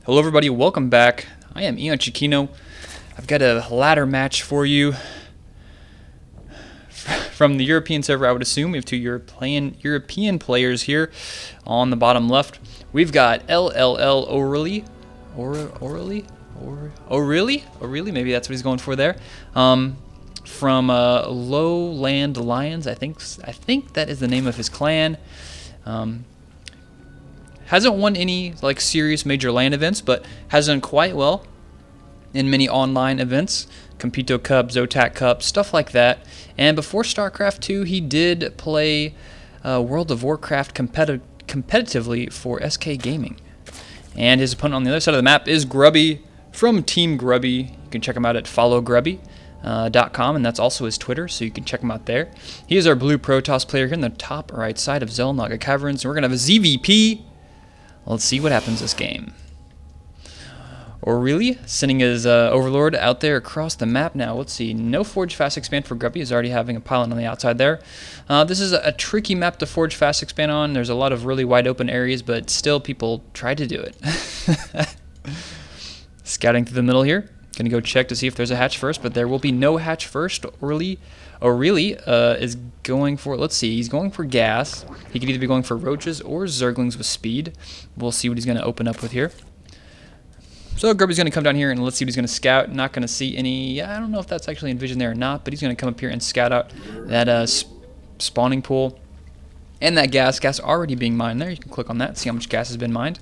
Hello everybody, welcome back. I am EonShiKeno. I've got a ladder match for you from the European server, I would assume. We have two European players here on the bottom left. We've got LLLOrly. O'Reilly? Maybe that's what he's going for there. From Lowland Lions, I think that is the name of his clan. Hasn't won any like serious major LAN events, but has done quite well in many online events, Compito Cup, Zotac Cup, stuff like that. And before Starcraft 2, he did play World of Warcraft competitively for SK Gaming. And his opponent on the other side of the map is Grubby from Team Grubby. You can check him out at followgrubby.com, and that's also his Twitter, so you can check him out there. He is our blue Protoss player here in the top right side of Xel'Naga Caverns, and we're going to have a ZVP. Let's see what happens this game. O'Reilly sending his Overlord out there across the map now. Let's see. No Forge Fast Expand for Grubby. He's already having a pylon on the outside there. This is a tricky map to Forge Fast Expand on. There's a lot of really wide open areas, but still people try to do it. Scouting through the middle here. Going to go check to see if there's a hatch first, but there will be no hatch first. O'Reilly is going for, let's see, he's going for gas. He could either be going for roaches or zerglings with speed. We'll see what he's going to open up with here. So Grubby's going to come down here and let's see what he's going to scout. Not going to see any, I don't know if that's actually envisioned there or not, but he's going to come up here and scout out that spawning pool. And that gas already being mined there. You can click on that, see how much gas has been mined.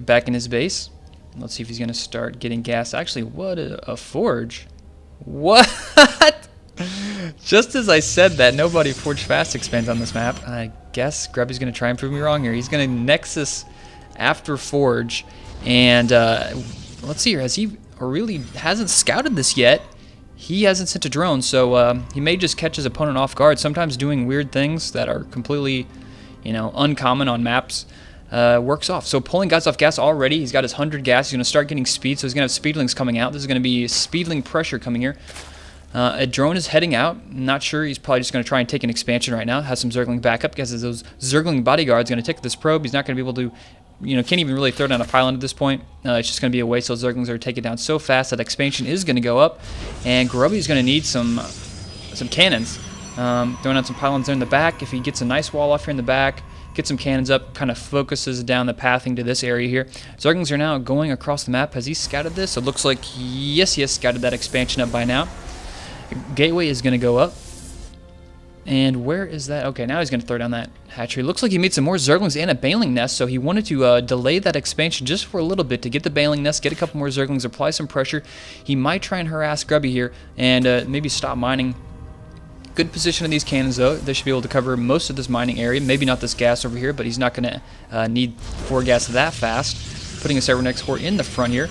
Back in his base. Let's see if he's going to start getting gas. Actually, what a forge. What? Just as I said that, nobody Forge Fast expands on this map. I guess Grubby's going to try and prove me wrong here. He's going to Nexus after Forge. And let's see here. O'Reilly hasn't scouted this yet. He hasn't sent a drone, so he may just catch his opponent off guard. Sometimes doing weird things that are completely, uncommon on maps. Works off. So pulling guys off gas already. He's got his 100 gas. He's going to start getting speed, so he's going to have speedlings coming out. This is going to be speedling pressure coming here. A drone is heading out. Not sure. He's probably just going to try and take an expansion right now. Has some zergling backup because those zergling bodyguards going to take this probe. He's not going to be able to, can't even really throw down a pylon at this point. It's just going to be a waste. Those zerglings are taken down so fast that expansion is going to go up, and Grubby's going to need some cannons. Throwing out some pylons there in the back. If he gets a nice wall off here in the back, get some cannons up, kind of focuses down the pathing to this area here. Zerglings are now going across the map. Has he scouted this? It looks like yes, he has scouted that expansion up by now. Gateway is going to go up. And where is that? Okay, now he's going to throw down that hatchery. Looks like he made some more Zerglings and a Baneling nest, so he wanted to delay that expansion just for a little bit to get the Baneling nest, get a couple more Zerglings, apply some pressure. He might try and harass Grubby here and maybe stop mining. Good position of these cannons, though. They should be able to cover most of this mining area. Maybe not this gas over here, but he's not going to need 4 gas that fast. Putting a cybernetics core in the front here.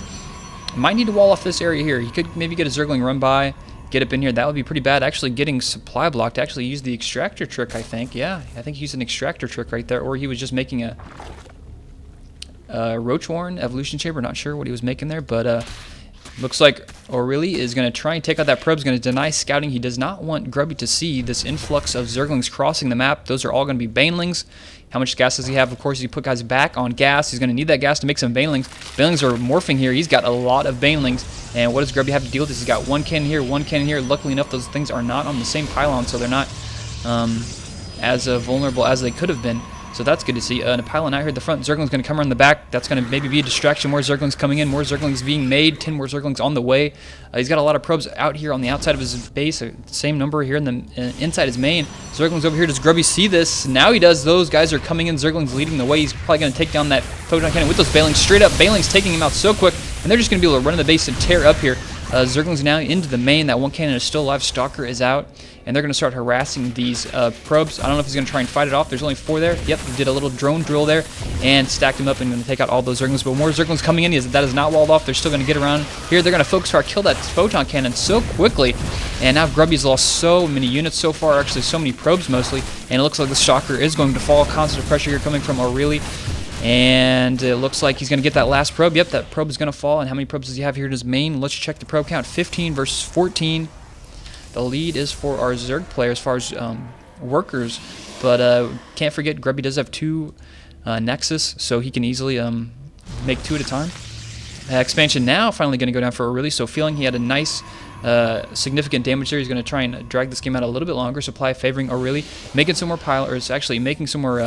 Might need to wall off this area here. He could maybe get a Zergling run by, get up in here. That would be pretty bad. Actually getting supply block to actually use the extractor trick, I think. Yeah, I think he used an extractor trick right there, or he was just making a Roach Warren evolution chamber. Not sure what he was making there, but looks like O'Reilly is going to try and take out that probe. He's going to deny scouting. He does not want Grubby to see this influx of Zerglings crossing the map. Those are all going to be Banelings. How much gas does he have? Of course, he put guys back on gas. He's going to need that gas to make some Banelings. Banelings are morphing here. He's got a lot of Banelings. And what does Grubby have to deal with? He's got 1 cannon here, 1 cannon here. Luckily enough, those things are not on the same pylon, so they're not as vulnerable as they could have been. So that's good to see. And a pylon out here at the front. Zergling's going to come around the back. That's going to maybe be a distraction. More Zerglings coming in. More Zerglings being made. 10 more Zerglings on the way. He's got a lot of probes out here on the outside of his base. Same number here in the inside his main. Zerglings over here. Does Grubby see this? Now he does. Those guys are coming in. Zerglings leading the way. He's probably going to take down that photon cannon with those Banelings. Straight up. Banelings taking him out so quick. And they're just going to be able to run in the base and tear up here. Zerglings now into the main. That 1 cannon is still alive. Stalker is out. And they're going to start harassing these probes. I don't know if he's going to try and fight it off. There's only 4 there. Yep, he did a little drone drill there and stacked them up and going to take out all those Zerglings. But more Zerglings coming in. That is not walled off. They're still going to get around here. They're going to focus hard, kill that photon cannon so quickly. And now Grubby's lost so many units so far. Actually, so many probes mostly. And it looks like the Stalker is going to fall. Constant pressure here coming from O'Reilly. And it looks like he's going to get that last probe. Yep, that probe is going to fall. And how many probes does he have here in his main? Let's check the probe count. 15 versus 14. The lead is for our Zerg player as far as workers, but can't forget Grubby does have 2 Nexus, so he can easily make 2 at a time. Expansion now finally going to go down for O'Reilly, so feeling he had a nice significant damage there, he's going to try and drag this game out a little bit longer. Supply favoring O'Reilly, making some more pile, or it's actually making some more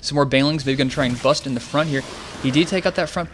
Banelings. Maybe going to try and bust in the front here. He did take out that front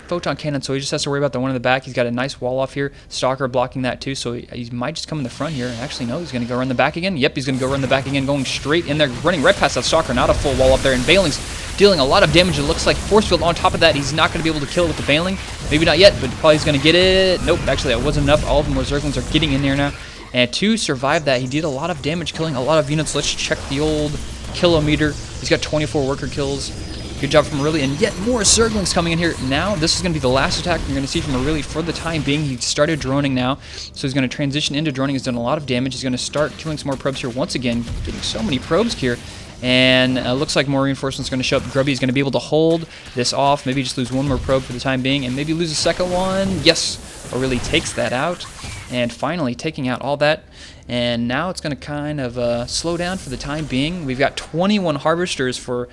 photon cannon, so he just has to worry about the one in the back. He's got a nice wall off here. Stalker blocking that too, so he might just come in the front here. Actually, no, he's going to go run the back again. Yep, he's going to go run the back again, going straight in there, running right past that Stalker. Not a full wall up there, and Baneling's dealing a lot of damage. It looks like force field on top of that. He's not going to be able to kill it with the Baneling. Maybe not yet, but probably he's going to get it. Nope, actually that wasn't enough. All of them, Zerglings, are getting in there now. And to survive that, he did a lot of damage, killing a lot of units. Let's check the old kilometer. He's got 24 worker kills. Good job from O'Reilly, and yet more Zerglings coming in here. Now, this is going to be the last attack you're going to see from O'Reilly for the time being. He started droning now, so he's going to transition into droning. He's done a lot of damage. He's going to start killing some more probes here once again, getting so many probes here. And looks like more reinforcements are going to show up. Grubby is going to be able to hold this off, maybe just lose one more probe for the time being, and maybe lose a second one. Yes, O'Reilly takes that out, and finally taking out all that. And now it's going to kind of slow down for the time being. We've got 21 harvesters for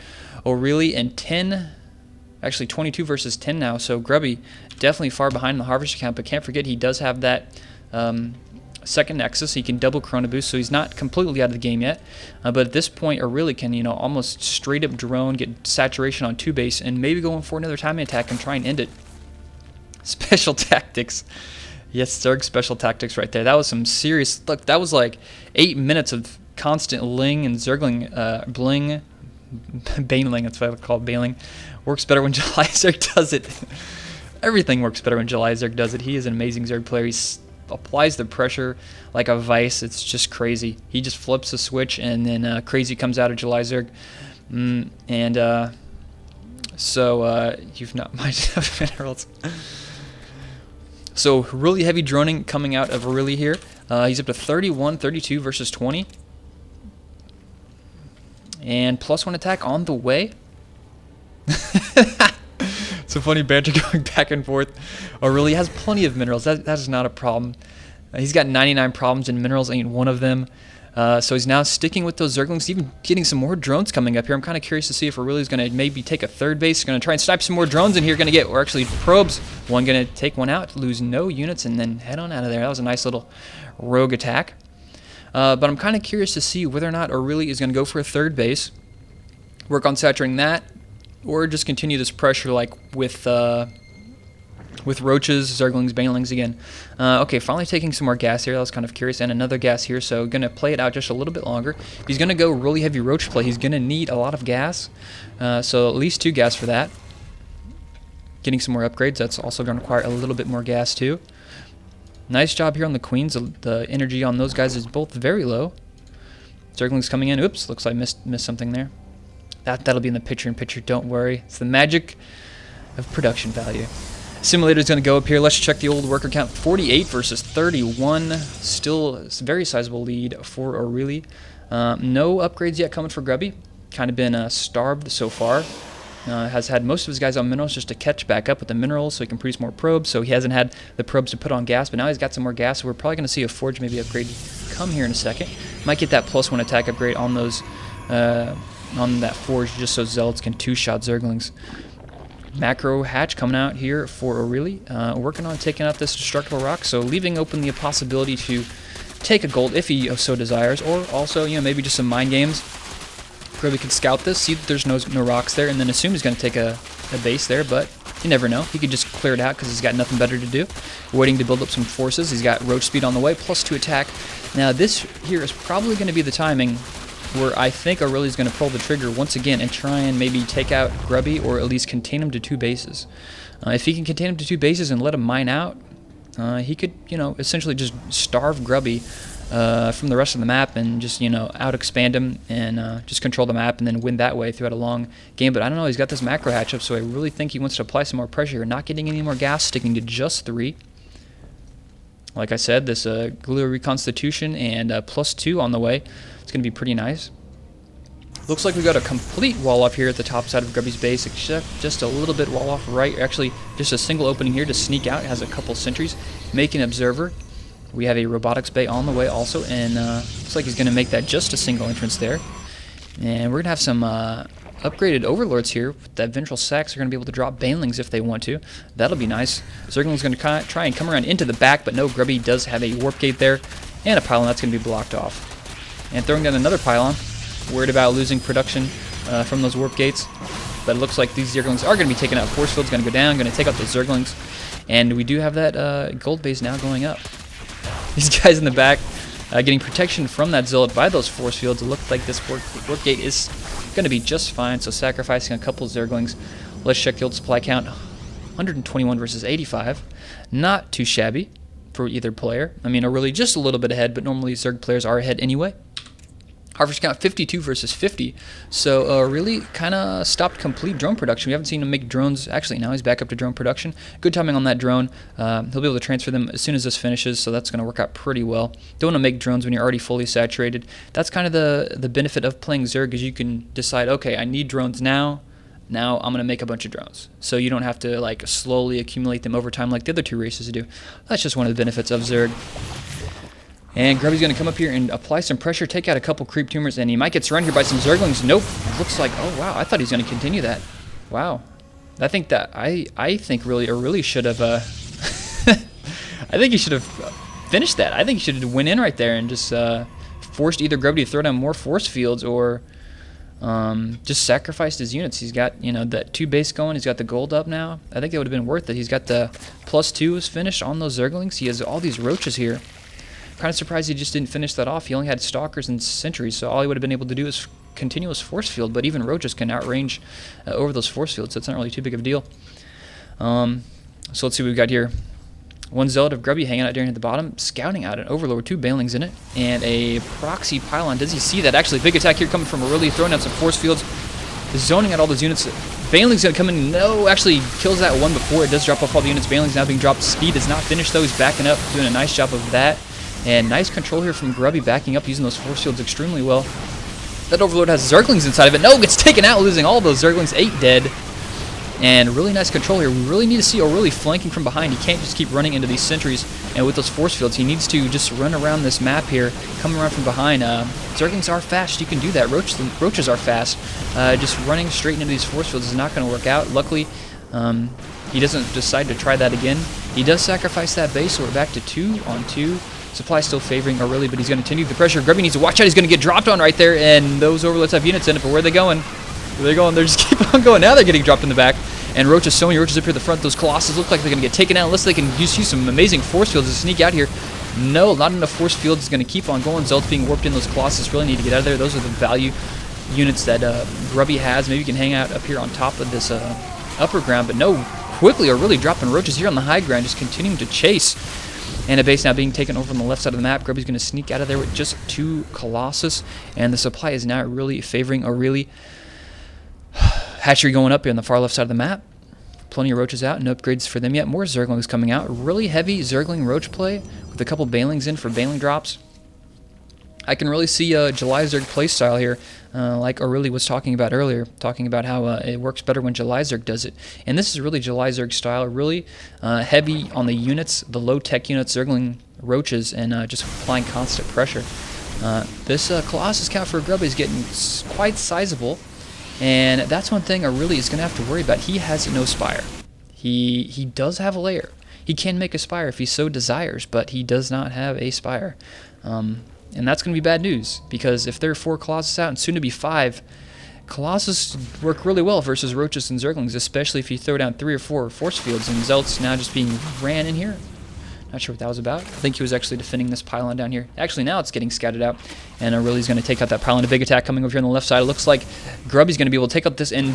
O'Reilly and 10, actually 22 versus 10 now. So Grubby definitely far behind in the harvester count, but can't forget he does have that second Nexus. He can double Chrono Boost, so he's not completely out of the game yet. But at this point, O'Reilly can, you know, almost straight up drone, get saturation on 2 base, and maybe go in for another timing attack and try and end it. Special tactics. Yes, Zerg special tactics right there. That was some serious, look, that was like 8 minutes of constant ling and zergling, bling, Baneling, that's what I would call Baneling. Works better when July Zerg does it. Everything works better when July Zerg does it. He is an amazing Zerg player. He applies the pressure like a vice. It's just crazy. He just flips a switch, and then crazy comes out of July Zerg. So you've not mined enough minerals. So really heavy droning coming out of O'Reilly here. He's up to 31, 32 versus 20. And +1 attack on the way. It's a funny banter going back and forth. O'Reilly has plenty of minerals. That is not a problem. He's got 99 problems, and minerals ain't one of them. So he's now sticking with those Zerglings, even getting some more drones coming up here. I'm kind of curious to see if O'Reilly's going to maybe take a third base. Going to try and snipe some more drones in here. Going to get, or actually probes. One going to take one out, lose no units, and then head on out of there. That was a nice little rogue attack. But I'm kind of curious to see whether or not O'Reilly is going to go for a third base, work on saturating that, or just continue this pressure like with roaches, Zerglings, Banelings again. Okay, finally taking some more gas here. I was kind of curious, and another gas here, so going to play it out just a little bit longer. If he's going to go really heavy roach play, he's going to need a lot of gas, so at least 2 gas for that. Getting some more upgrades, that's also going to require a little bit more gas too. Nice job here on the Queens. The energy on those guys is both very low. Zerglings coming in. Oops, looks like I missed something there. That'll be in the picture-in-picture, don't worry. It's the magic of production value. Simulator's going to go up here. Let's check the old worker count. 48 versus 31. Still a very sizable lead for O'Reilly. No upgrades yet coming for Grubby. Kind of been starved so far. Has had most of his guys on minerals just to catch back up with the minerals so he can produce more probes. So he hasn't had the probes to put on gas, but now he's got some more gas. So we're probably going to see a forge maybe upgrade come here in a second. Might get that +1 attack upgrade on those on that forge just so Zealots can 2-shot Zerglings. Macro hatch coming out here for O'Reilly, working on taking out this destructible rock, so leaving open the possibility to take a gold if he so desires, or also, you know, maybe just some mind games. Grubby could scout this, see that there's no rocks there, and then assume he's going to take a base there, but you never know. He could just clear it out because he's got nothing better to do. Waiting to build up some forces. He's got roach speed on the way, +2 attack. Now this here is probably going to be the timing where I think O'Reilly's going to pull the trigger once again and try and maybe take out Grubby, or at least contain him to 2 bases. If he can contain him to 2 bases and let him mine out, he could, you know, essentially just starve Grubby from the rest of the map and just, you know, out-expand him and just control the map and then win that way throughout a long game. But I don't know, he's got this macro hatch up, so I really think he wants to apply some more pressure here. Not getting any more gas, sticking to just 3. Like I said, this Glue Reconstitution and +2 on the way. It's going to be pretty nice. Looks like we got a complete wall off here at the top side of Grubby's base, except just a little bit wall off right. Actually, just a single opening here to sneak out. It has a couple sentries. Make an observer. We have a robotics bay on the way also, and looks like he's going to make that just a single entrance there. And we're going to have some upgraded overlords here. That vengeful sacks are going to be able to drop banelings if they want to. That'll be nice. Zergling's going to try and come around into the back, but no, Grubby does have a warp gate there, and a pylon that's going to be blocked off. And throwing down another pylon, worried about losing production from those warp gates. But it looks like these Zerglings are going to be taken out. Force field's going to go down, going to take out those Zerglings. And we do have that gold base now going up. These guys in the back getting protection from that Zealot by those force fields. It looks like this warp gate is going to be just fine. So sacrificing a couple Zerglings. Let's check the old supply count. 121 versus 85. Not too shabby for either player. I mean, really just a little bit ahead, but normally Zerg players are ahead anyway. Harvest count 52 versus 50, so really kind of stopped complete drone production. We haven't seen him make drones. Actually, now he's back up to drone production. Good timing on that drone. He'll be able to transfer them as soon as this finishes, so that's going to work out pretty well. Don't want to make drones when you're already fully saturated. That's kind of the benefit of playing Zerg, is you can decide, okay, I need drones now. Now I'm going to make a bunch of drones. So you don't have to like slowly accumulate them over time like the other two races do. That's just one of the benefits of Zerg. And Grubby's going to come up here and apply some pressure, take out a couple creep tumors, and he might get surrounded here by some Zerglings. Nope. Looks like, oh wow, I thought he was going to continue that. Wow. I think that, I think really should have, I think he should have finished that. I think he should have went in right there and just forced either Grubby to throw down more force fields or just sacrificed his units. He's got, you know, that 2 base going. He's got the gold up now. I think it would have been worth it. He's got the +2s finished on those Zerglings. He has all these roaches here. Kind of surprised he just didn't finish that off. He only had stalkers and sentries, so all he would have been able to do is continuous force field, but even roaches can outrange over those force fields, so it's not really too big of a deal. So let's see what we've got here. One Zealot of Grubby hanging out down at the bottom, scouting out an Overlord, 2 Banelings in it, and a proxy pylon. Does he see that? Actually, big attack here coming from O'Reilly, throwing out some force fields, zoning out all those units. Baneling's going to come in. No, actually kills that one before it does drop off all the units. Baneling's now being dropped. Speed is not finished, though. He's backing up, doing a nice job of that. And nice control here from Grubby, backing up, using those force fields extremely well. That Overlord has Zerglings inside of it. No, gets taken out, losing all those Zerglings. 8 dead. And really nice control here. We really need to see O'Reilly flanking from behind. He can't just keep running into these sentries. And with those force fields, he needs to just run around this map here, come around from behind. Zerglings are fast. You can do that. Roaches are fast. Just running straight into these force fields is not going to work out. Luckily, he doesn't decide to try that again. He does sacrifice that base, so we're back to 2 on 2. Supply still favoring O'Reilly, but he's going to continue the pressure. Grubby needs to watch out. He's going to get dropped on right there, and those Overlords have units in it, but where are they going? Where are they going? They're just keep on going. Now they're getting dropped in the back. And roaches, so many roaches up here at the front. Those Colossus look like they're going to get taken out unless they can use some amazing force fields to sneak out here. No, not enough force fields. Is going to keep on going. Zealots being warped in. Those Colossus really need to get out of there. Those are the value units that Grubby has. Maybe you can hang out up here on top of this upper ground, but no, quickly are really dropping roaches here on the high ground, just continuing to chase. And a base now being taken over on the left side of the map. Grubby's going to sneak out of there with just 2 Colossus. And the supply is now really favoring O'Reilly. Hatchery going up here on the far left side of the map. Plenty of roaches out. No upgrades for them yet. More Zerglings coming out. Really heavy Zergling roach play with a couple Banelings in for Baneling drops. I can really see a July Zerg playstyle here, like O'Reilly was talking about earlier, talking about how it works better when July Zerg does it. And this is really July Zerg style, really heavy on the units, the low-tech units, Zergling roaches, and just applying constant pressure. This Colossus count for Grubby is getting quite sizable, and that's one thing O'Reilly is going to have to worry about. He has no spire. He does have a lair. He can make a spire if he so desires, but he does not have a spire. And that's going to be bad news, because if there are 4 Colossus out, and soon to be 5, Colossus work really well versus roaches and Zerglings, especially if you throw down 3 or 4 force fields, and Zealot's now just being ran in here. Not sure what that was about. I think he was actually defending this pylon down here. Actually, now it's getting scouted out, and O'Reilly's going to take out that pylon. A big attack coming over here on the left side. It looks like Grubby's going to be able to take out this, and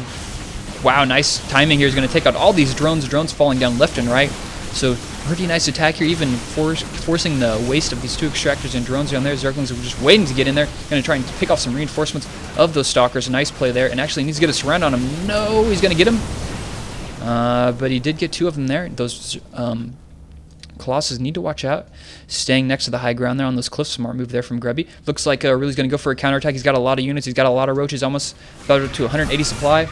wow, nice timing here. He's going to take out all these drones falling down left and right. So pretty nice attack here, even forcing the waste of these 2 extractors and drones down there. Zerglings are just waiting to get in there. Going to try and pick off some reinforcements of those stalkers. A nice play there, and actually needs to get a surround on him. No, he's going to get him. But he did get 2 of them there. Those Colossus need to watch out. Staying next to the high ground there on those cliffs. Smart move there from Grubby. Looks like O'Reilly's going to go for a counterattack. He's got a lot of units. He's got a lot of roaches, almost about to 180 supply.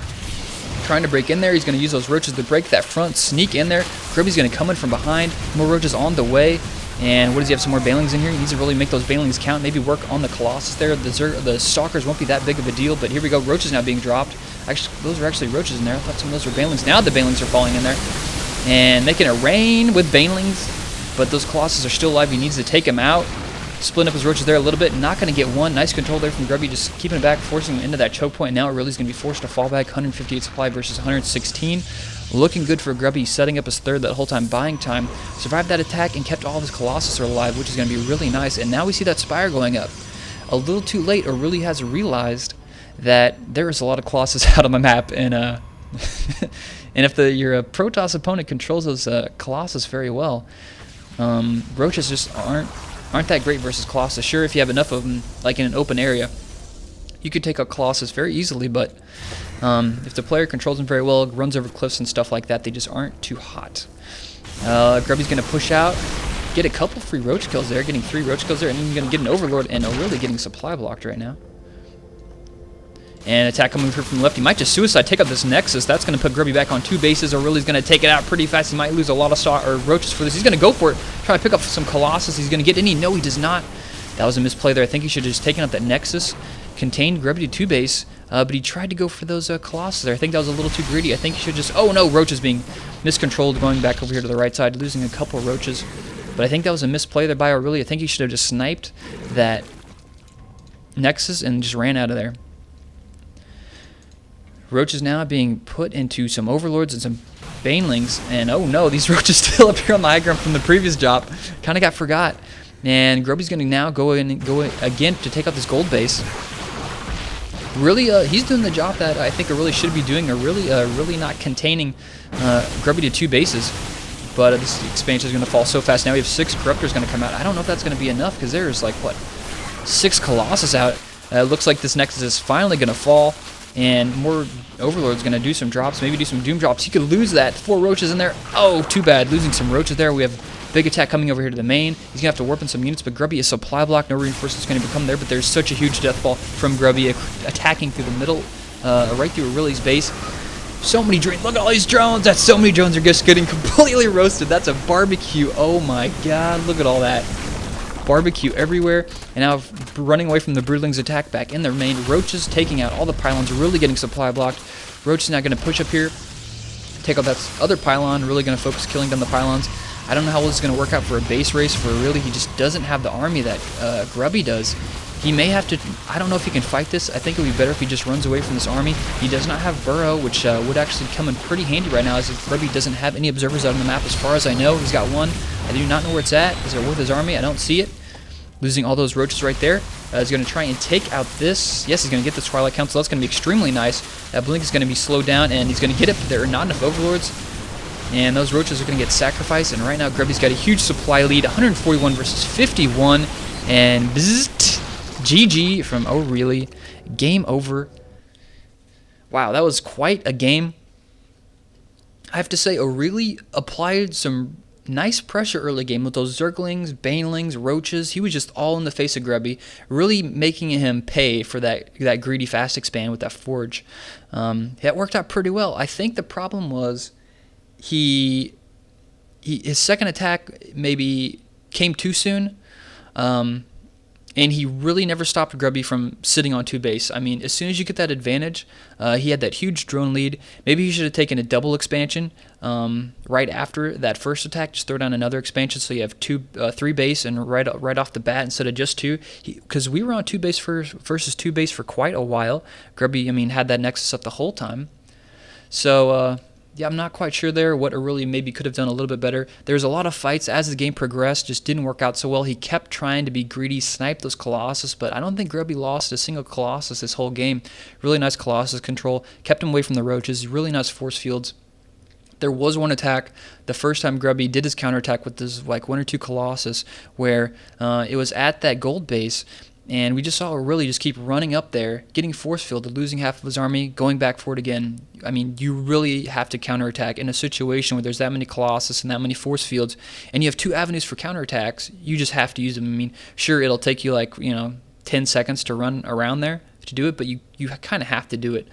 Trying to break in there. He's going to use those roaches to break that front, sneak in there. Grubby's going to come in from behind. More roaches on the way. And what does he have? Some more Banelings in here. He needs to really make those Banelings count. Maybe work on the Colossus there. The Stalkers won't be that big of a deal, but here we go. Roaches now being dropped. Actually, those are actually Roaches in there. I thought some of those were Banelings. Now the Banelings are falling in there. And making it rain with Banelings. But those Colossus are still alive. He needs to take them out. Splitting up his Roaches there a little bit. Not going to get one. Nice control there from Grubby. Just keeping it back, forcing him into that choke point. Now it really is going to be forced to fall back. 158 supply versus 116. Looking good for Grubby, setting up his third that whole time, buying time. Survived that attack and kept all of his Colossus alive, which is going to be really nice. And now we see that Spire going up. A little too late, or really has realized that there is a lot of Colossus out on the map. And and if your Protoss opponent controls those Colossus very well, Roaches just aren't that great versus Colossus. Sure, if you have enough of them, like in an open area, you could take out Colossus very easily, but if the player controls them very well, runs over cliffs and stuff like that, they just aren't too hot. Grubby's going to push out, get a couple free Roach kills there, getting 3 Roach kills there, and he's going to get an Overlord, and really getting supply blocked right now. And attack coming through from the left. He might just suicide, take out this Nexus. That's going to put Grubby back on 2 bases. O'Reilly's going to take it out pretty fast. He might lose a lot of Roaches for this. He's going to go for it, try to pick up some Colossus. He's going to get any. No, he does not. That was a misplay there. I think he should have just taken out that Nexus, contained Grubby to 2 base, but he tried to go for those Colossus there. I think that was a little too greedy. I think he should just... Oh no, Roaches being miscontrolled, going back over here to the right side, losing a couple Roaches. But I think that was a misplay there by O'Reilly. I think he should have just sniped that Nexus and just ran out of there. Roaches now being put into some Overlords and some Banelings, and oh no, these Roaches still up here on the high ground from the previous job. Kind of got forgot. And Grubby's going to now go again to take out this gold base. Really, he's doing the job that I think O'Reilly should be doing, or really not containing Grubby to 2 bases. But this expansion is going to fall so fast. Now we have 6 Corruptors going to come out. I don't know if that's going to be enough, because there's like, what, 6 Colossus out. It looks like this Nexus is finally going to fall. And more Overlord's going to do some drops, maybe do some Doom drops. He could lose that. 4 Roaches in there. Oh, too bad. Losing some Roaches there. We have big attack coming over here to the main. He's going to have to warp in some units, but Grubby is supply block. No reinforcements going to become there, but there's such a huge death ball from Grubby attacking through the middle, right through O'Reilly's base. So many drones. Look at all these drones. That's so many drones are just getting completely roasted. That's a barbecue. Oh my god. Look at all that. Barbecue everywhere, and now running away from the Broodlings attack back in their main. Roaches taking out all the pylons, really getting supply blocked. Roach is now going to push up here, take out that other pylon, really going to focus killing down the pylons. I don't know how well this is going to work out for a base race, for really he just doesn't have the army that Grubby does. He may have to, I don't know if he can fight this. I think it would be better if he just runs away from this army. He does not have Burrow, which would actually come in pretty handy right now, as if Grubby doesn't have any observers out on the map as far as I know. He's got one. I do not know where it's at. Is it with his army? I don't see it. Losing all those Roaches right there. He's going to try and take out this. Yes, he's going to get the Twilight Council. That's going to be extremely nice. That Blink is going to be slowed down, and he's going to get it, but there are not enough Overlords. And those Roaches are going to get sacrificed, and right now Grubby's got a huge supply lead. 141 versus 51. And bzzzt, GG from O'Reilly. Game over. Wow, that was quite a game. I have to say, O'Reilly applied some nice pressure early game with those Zerglings, Banelings, Roaches. He was just all in the face of Grubby, really making him pay for that greedy fast expand with that Forge. That worked out pretty well. I think the problem was his second attack maybe came too soon. And he really never stopped Grubby from sitting on 2 base. I mean, as soon as you get that advantage, he had that huge drone lead. Maybe he should have taken a double expansion right after that first attack. Just throw down another expansion so you have 3 base and right off the bat instead of just 2. Because we were on 2 base versus 2 base for quite a while. Grubby, I mean, had that Nexus up the whole time. So yeah, I'm not quite sure there what O'Reilly maybe could have done a little bit better. There's a lot of fights as the game progressed, just didn't work out so well. He kept trying to be greedy, snipe those Colossus, but I don't think Grubby lost a single Colossus this whole game. Really nice Colossus control, kept him away from the Roaches, really nice force fields. There was one attack, the first time Grubby did his counterattack with this like 1 or 2 Colossus, where it was at that gold base, and we just saw O'Reilly just keep running up there, getting force fielded, losing half of his army, going back for it again. I mean, you really have to counterattack in a situation where there's that many Colossus and that many force fields, and you have 2 avenues for counterattacks. You just have to use them. I mean, sure, it'll take you like 10 seconds to run around there to do it, but you kind of have to do it.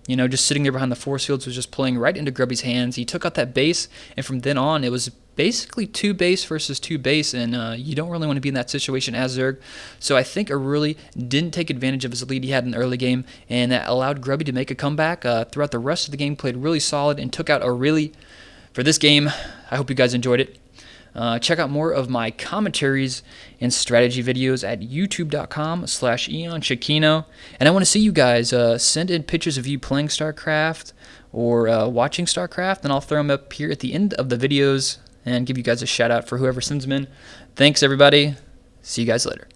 Just sitting there behind the force fields was just playing right into Grubby's hands. He took out that base, and from then on, it was basically 2 base versus 2 base, and you don't really want to be in that situation as Zerg. So I think LLLOrly didn't take advantage of his lead he had in the early game, and that allowed Grubby to make a comeback. Throughout the rest of the game, played really solid and took out LLLOrly for this game. I hope you guys enjoyed it. Check out more of my commentaries and strategy videos at youtube.com/EonShiKeno. And I want to see you guys send in pictures of you playing StarCraft or watching StarCraft, and I'll throw them up here at the end of the videos and give you guys a shout out for whoever sends them in. Thanks, everybody. See you guys later.